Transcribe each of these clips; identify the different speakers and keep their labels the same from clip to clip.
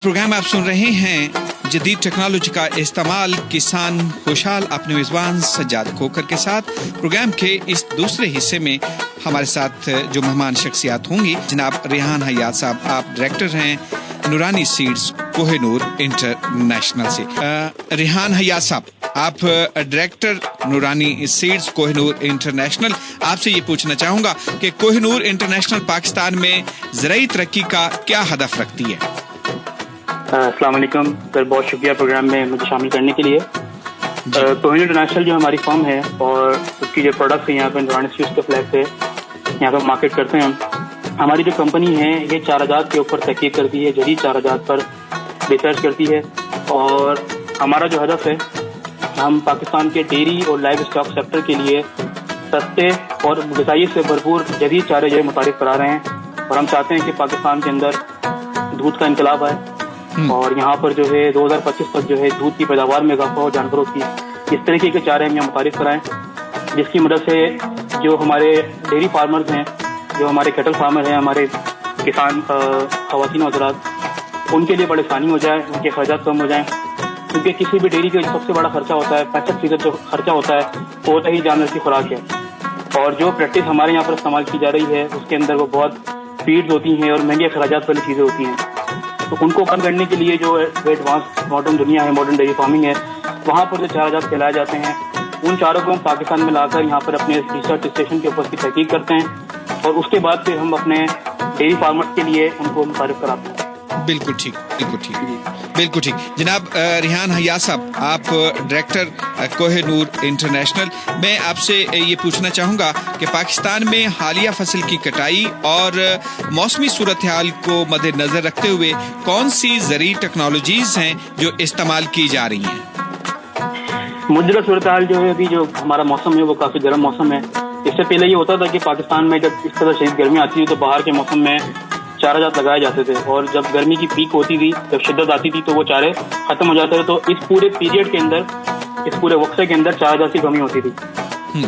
Speaker 1: Programme आप सुन रहे हैं जदीद टेक्नोलॉजी का इस्तेमाल किसान खुशहाल अपने मेज़बान सज्जाद खोकर के साथ। प्रोग्राम के इस दूसरे हिस्से में हमारे साथ जो मेहमान शख्सियात होंगी, जनाब रेहान हयात साहब, आप डायरेक्टर हैं नूरानी सीड्स कोहिनूर इंटरनेशनल से। रेहान हयात साहब, आप डायरेक्टर नूरानी सीड्स कोहिनूर इंटरनेशनल, आपसे ये पूछना चाहूँगा कि कोहिनूर इंटरनेशनल पाकिस्तान में ज़राई तरक्की का क्या हदफ रखती है?
Speaker 2: अस्सलाम वालेकुम सर, बहुत शुक्रिया प्रोग्राम में मुझे शामिल करने के लिए। कोहिनूर इंटरनेशनल जो हमारी फर्म है और उसकी जो प्रोडक्ट्स हैं यहाँ पर नूरानी सीड्स के फ्लैग से यहाँ पर मार्केट करते हैं। हमारी जो कंपनी है ये चाराजात के ऊपर तहकीक करती है, जदीद चाराजात पर रिसर्च करती है और हमारा जो हदफ है, हम पाकिस्तान के डेयरी और लाइव स्टॉक सेक्टर के लिए सस्ते और गज़ाइयत से भरपूर जदीद चारे जो मुतारिफ करा रहे हैं और हम चाहते हैं कि पाकिस्तान के अंदर दूध का इनकलाब आए और यहाँ पर जो है 2025 तक जो है दूध की पैदावार में इजाफा हो, जानवरों की इस तरीके के चारे हम यहाँ मुतारिफ कराएं, जिसकी मदद से जो हमारे डेयरी फार्मर्स हैं, जो हमारे कैटल फार्मर हैं, हमारे किसान ख़वातीन हज़रात, उनके लिए बड़ी आसानी हो जाए, उनके खर्चात कम हो जाएं। क्योंकि किसी भी डेयरी का जो सबसे बड़ा खर्चा होता है, 65% जो खर्चा होता है वो होता ही जानवर की खुराक है। और जो प्रैक्टिस हमारे यहाँ पर इस्तेमाल की जा रही है उसके अंदर वो बहुत फीड्स होती हैं और महंगे खर्चात वाली चीज़ें होती हैं। तो उनको कम करने के लिए जो एडवांस मॉडर्न दुनिया है, मॉडर्न डेयरी फार्मिंग है, वहाँ पर जो चाराजात फैलाए जाते हैं, उन चारों को हम पाकिस्तान में लाकर यहाँ पर अपने रिसर्च स्टेशन के ऊपर उसकी तहकीक करते हैं और उसके बाद फिर हम अपने डेयरी फार्मर्स के लिए उनको मुतारिफ कराते हैं।
Speaker 1: बिल्कुल ठीक, बिल्कुल ठीक, बिल्कुल ठीक। जनाब रेहान हयात साहब, आप डायरेक्टर कोहिनूर इंटरनेशनल, मैं आपसे ये पूछना चाहूँगा कि पाकिस्तान में हालिया फसल की कटाई और मौसमी सूरत हाल को मद्देनज़र रखते हुए कौन सी ज़रूरी टेक्नोलॉजीज़ हैं जो इस्तेमाल की जा रही हैं?
Speaker 2: मुद्रा सूरत हाल जो है, अभी जो हमारा मौसम है वो काफ़ी गर्म मौसम है। इससे पहले ये होता था कि पाकिस्तान में जब इस तरह शदीद गर्मी आती थी तो बाहर के मौसम में चाराजात लगाए जाते थे और जब गर्मी की पीक होती थी, जब शिद्दत आती थी तो वो चारे खत्म हो जाते थे। तो इस पूरे पीरियड के अंदर, इस पूरे वक्फे के अंदर चाराजात की कमी होती थी।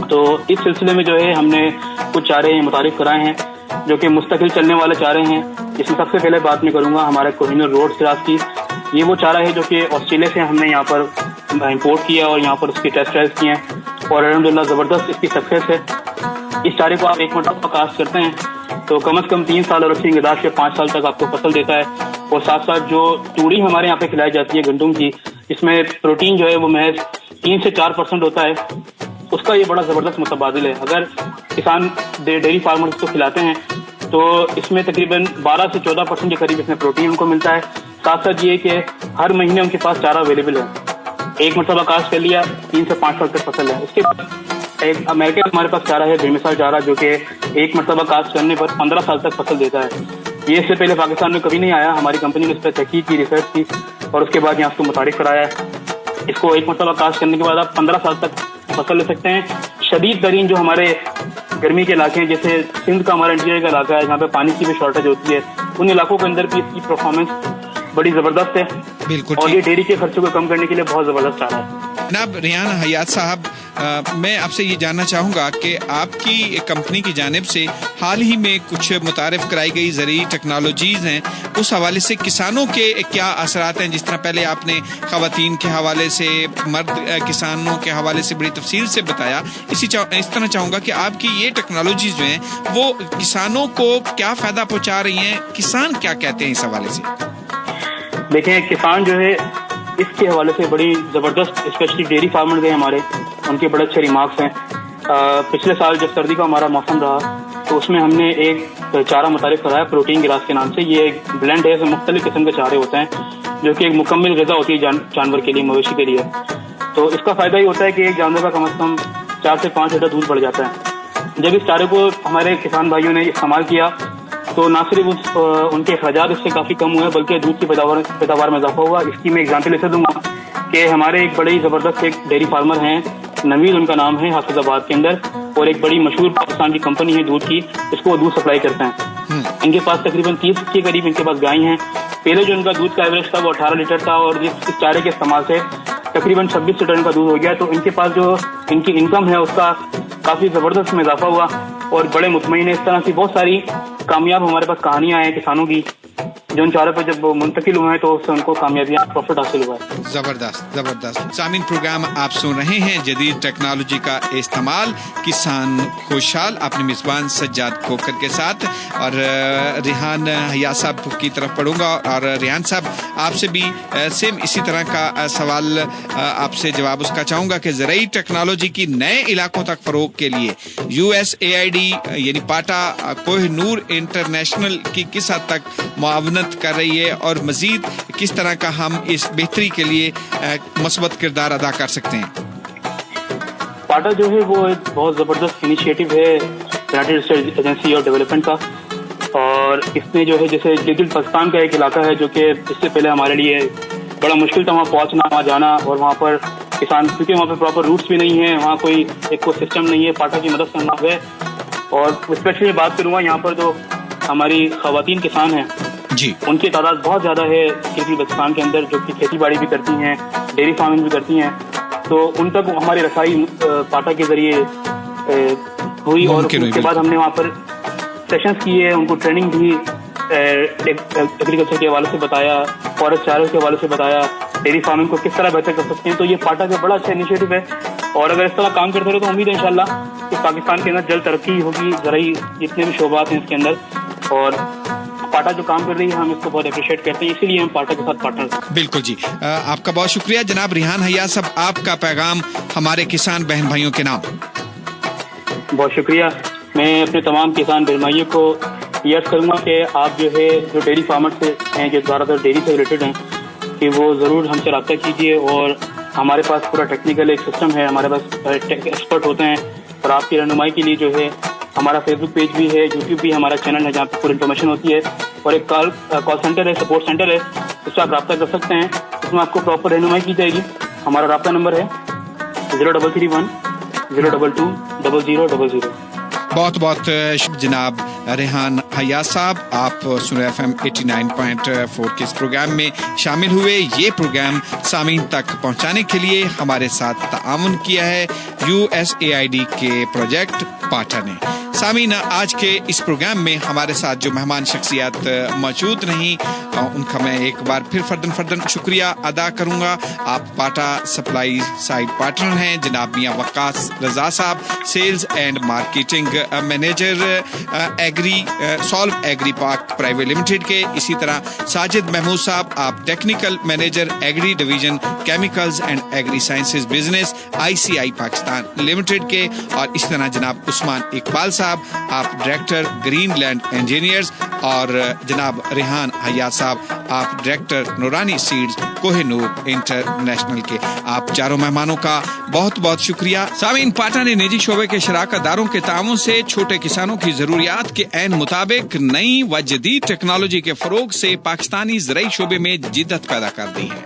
Speaker 2: तो इस सिलसिले में जो है हमने कुछ चारे मुतारिफ कराए हैं जो कि मुस्तकिल चलने वाले चारे हैं। इसमें सबसे पहले बात मैं करूँगा हमारे कोहिनूर रोड सिराज की। ये वो चारा है जो कि ऑस्ट्रेलिया से हमने यहाँ पर इम्पोर्ट किया और यहाँ पर उसकी टेस्ट ट्रायल्स किए हैं और अल्हम्दुलिल्लाह ज़बरदस्त इसकी सक्सेस है। इस चारे को आप एक मरतबा कास्ट करते हैं तो कम से कम 3 साल और उसकी निगहदाश्त से 5 साल तक आपको फसल देता है। और साथ साथ जो तूड़ी हमारे यहाँ पे खिलाई जाती है गंदम की, इसमें प्रोटीन जो है वो महज 3 से 4% होता है। उसका ये बड़ा ज़बरदस्त मुतबादिल है। अगर किसान डेयरी फार्मर्स को खिलाते हैं तो इसमें तकरीबन 12 से 14% के करीब इसमें प्रोटीन उनको मिलता है। साथ साथ ये कि हर महीने उनके पास चारा अवेलेबल है। एक मरतबा कास्ट कर लिया, 3 से 5 साल तक फसल है। उसके बाद एक अमेरिका हमारे पास चारा है, बेमिसाल चारा, जो कि एक मरतबा कास्ट करने पर 15 साल तक फसल देता है। ये इससे पहले पाकिस्तान में कभी नहीं आया। हमारी कंपनी ने इस पर तहकीक की, रिसर्च की और उसके बाद यहाँ उसको मुतारिफ कराया है। इसको एक मरतबा कास्ट करने के बाद आप 15 साल तक फसल ले सकते हैं। शदीद तरीन जो हमारे गर्मी के इलाके हैं, जैसे सिंध का हमारा इंटीरियर का इलाका है जहाँ पे पानी की भी शॉर्टेज होती है, उन इलाकों के अंदर भी इसकी परफॉर्मेंस बड़ी ज़बरदस्त है।
Speaker 1: बिल्कुल,
Speaker 2: और ये डेयरी के खर्चों को कम करने के लिए बहुत ज़बरदस्त चारा है।
Speaker 1: जनाब रेहान हयात साहब, मैं आपसे ये जानना चाहूँगा कि आपकी कंपनी की जानिब से हाल ही में कुछ मुतारिफ कराई गई ज़रूरी टेक्नोलॉजीज़ हैं, उस हवाले से किसानों के क्या असरात हैं? जिस तरह पहले आपने ख़वातीन के हवाले से, मर्द किसानों के हवाले से बड़ी तफसील से बताया, इस तरह चाहूँगा कि आपकी ये टेक्नोलॉजीज़ जो हैं वो किसानों को क्या फ़ायदा पहुँचा रही हैं? किसान क्या कहते हैं इस हवाले से?
Speaker 2: देखें, किसान जो है इसके हवाले से बड़ी ज़बरदस्त, स्पेशली डेयरी फार्मर हैं हमारे, उनके बड़े अच्छे रिमार्क्स हैं। पिछले साल जब सर्दी का हमारा मौसम रहा तो उसमें हमने एक चारा मुतारिफ कराया प्रोटीन ग्रास के नाम से। ये एक ब्लेंड है, इसमें मुख्तलिफ किस्म के चारे होते हैं जो कि एक मुकम्मल ग़िज़ा होती है जानवर के लिए, मवेशी के लिए। तो इसका फ़ायदा ये होता है कि एक जानवर का कम से कम 4 से 5 लीटर दूध बढ़ जाता है। जब इस चारे को हमारे किसान भाइयों ने इस्तेमाल किया तो न सिर्फ उनके अखराजात इससे काफ़ी कम हुए बल्कि दूध की पैदावार में इजाफा हुआ। इसकी मैं एग्जाम्पल ऐसे दूंगा कि हमारे एक बड़े ज़बरदस्त एक डेयरी फार्मर हैं, नवीद उनका नाम है, हाफिजाबाद के अंदर, और एक बड़ी मशहूर पाकिस्तान की कंपनी है दूध की, इसको वो दूध सप्लाई करते हैं। इनके पास तकरीबन 30 के करीब इनके पास गाय हैं। पहले जो इनका दूध का एवरेज था वो 18 लीटर था और इस चारे के इस्तेमाल से तकरीबन 26 लीटर इनका दूध हो गया। तो इनके पास जो इनकी इनकम है उसका काफ़ी ज़बरदस्त में इजाफा हुआ और बड़े मुतमईन है। इस तरह की बहुत सारी कामयाब हमारे पास कहानियां हैं किसानों की जो उन चारों पे जब वो मुंतकिल हुए हैं तो उससे उनको कामयाबियाँ प्रॉफिट हासिल हुआ है।
Speaker 1: जबरदस्त जबरदस्त। सामीन, प्रोग्राम आप सुन रहे हैं जदीद टेक्नोलॉजी का इस्तेमाल किसान खुशहाल, अपने मेजबान सज्जाद खोकर के साथ। और रिहान हया साहब की तरफ पढ़ूंगा और रिहान साहब आपसे भी सेम इसी तरह का सवाल आपसे जवाब उसका चाहूंगा कि ज़राई टेक्नोलॉजी की नए इलाकों तक फरोग के लिए USAID यानी पाटा कोहिनूर इंटरनेशनल की किस हद तक मुआवनत कर रही है और मजीद किस तरह का हम इस बेहतरी के लिए मस्बत किरदार अदा कर सकते हैं?
Speaker 2: पाटा जो है वो एक बहुत ज़बरदस्त इनिशिएटिव है यूनाइटेड स्टेट्स एजेंसी और डेवलपमेंट का, और इसमें जो है जैसे गिलगित बल्तिस्तान का एक इलाका है जो कि इससे पहले हमारे लिए बड़ा मुश्किल था वहाँ पहुँचना, वहाँ जाना, और वहाँ पर किसान क्योंकि वहाँ पर प्रॉपर रूट्स भी नहीं है, वहाँ कोई इको सिस्टम नहीं है, पाटा की मदद से संभव है। और स्पेशली बात करूँगा यहाँ पर जो हमारी खवातीन किसान हैं
Speaker 1: जी,
Speaker 2: उनकी तादाद बहुत ज़्यादा है गिलगित बल्तिस्तान के अंदर, जो कि खेती बाड़ी भी करती हैं, डेयरी फार्मिंग भी करती हैं, तो उन तक हमारी रसाई पाटा के जरिए हुई। और उसके बाद हमने वहाँ पर सेशंस किए, उनको ट्रेनिंग भी एग्रीकल्चर के हवाले से बताया, फॉरेस्ट चारों के हवाले से बताया, डेयरी फार्मिंग को किस तरह बेहतर कर सकते हैं। तो ये पाटा का बड़ा अच्छा इनिशिएटिव है, और अगर इस तरह काम करते रहे तो उम्मीद है इंशाल्लाह कि पाकिस्तान के अंदर जल्द तरक्की होगी, ज़राई जितने भी शोबात हैं इसके अंदर। और पाटा जो काम कर रही है हम इसको बहुत अप्रिशिएट करते हैं, इसीलिए हम पाटा के साथ पार्टनर हैं।
Speaker 1: बिल्कुल जी, आपका बहुत शुक्रिया जनाब रिहान हया साहब। आपका पैगाम हमारे किसान बहन भाइयों के नाम।
Speaker 2: बहुत शुक्रिया। मैं अपने तमाम किसान बहन भाइयों को यस करूँगा कि आप जो है जो डेयरी फार्मर से हैं, जो ज़्यादातर डेयरी से रिलेटेड हैं, कि वो ज़रूर हमसे रब्ता कीजिए। और हमारे पास पूरा टेक्निकल एक सिस्टम है, हमारे पास एक्सपर्ट होते हैं, और आपकी रहनुमाई के लिए जो है हमारा फेसबुक पेज भी है, यूट्यूब भी हमारा चैनल है जहाँ पर पूरी इन्फॉर्मेशन होती है, और एक कॉल सेंटर है, सपोर्ट सेंटर है, उससे आप रब्ता कर सकते हैं, उसमें आपको प्रॉपर रहनुमाई की जाएगी। हमारा रब्ता नंबर है 0331 022 0000।
Speaker 1: बहुत बहुत जनाब रेहान हया साहब, आप सुन रहे FM 89.4 के इस प्रोग्राम में शामिल हुए। ये प्रोग्राम सामीन तक पहुंचाने के लिए हमारे साथ ताआवुन किया है USAID के प्रोजेक्ट पाटा ने। सामीन, आज के इस प्रोग्राम में हमारे साथ जो मेहमान शख्सियत मौजूद रहीं उनका मैं एक बार फिर फर्दन शुक्रिया अदा करूंगा। आप पाटा सप्लाई साइड पार्टनर हैं जनाब मियां वक्कास रजा साहब, sales and marketing manager solve agri park private limited के। इसी तरह साजिद महमूद साहब, आप technical manager agri division chemicals and agri sciences business ICI Pakistan limited के। और इस तरह जनाब उस्मान इकबाल साहब, आप डायरेक्टर ग्रीन लैंड इंजीनियर्स। और जनाब रेहान हया साहब, आप डायरेक्टर नूरानी सीड्स कोहिनूर इंटरनेशनल के। आप चारों मेहमानों का बहुत बहुत शुक्रिया। सामीन, पाटा ने निजी शोबे के शराकतदारों के ताउन से छोटे किसानों की जरूरियात के ऐन मुताबिक नई व जदीद टेक्नोलॉजी के फरोग से पाकिस्तानी ज़राई शोबे में जिद्दत पैदा कर दी है।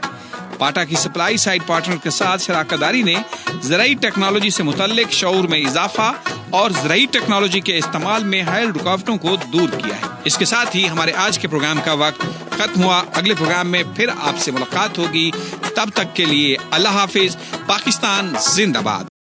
Speaker 1: पाटा की सप्लाई साइड पार्टनर के साथ शराकतदारी ने ज़राई टेक्नोलॉजी से मुतल्लिक शऊर में इजाफा और ज़राई टेक्नोलॉजी के इस्तेमाल में हायल रुकावटों को दूर किया है। इसके साथ ही हमारे आज के प्रोग्राम का वक्त खत्म हुआ। अगले प्रोग्राम में फिर आपसे मुलाकात होगी, तब तक के लिए अल्लाह हाफिज। पाकिस्तान जिंदाबाद।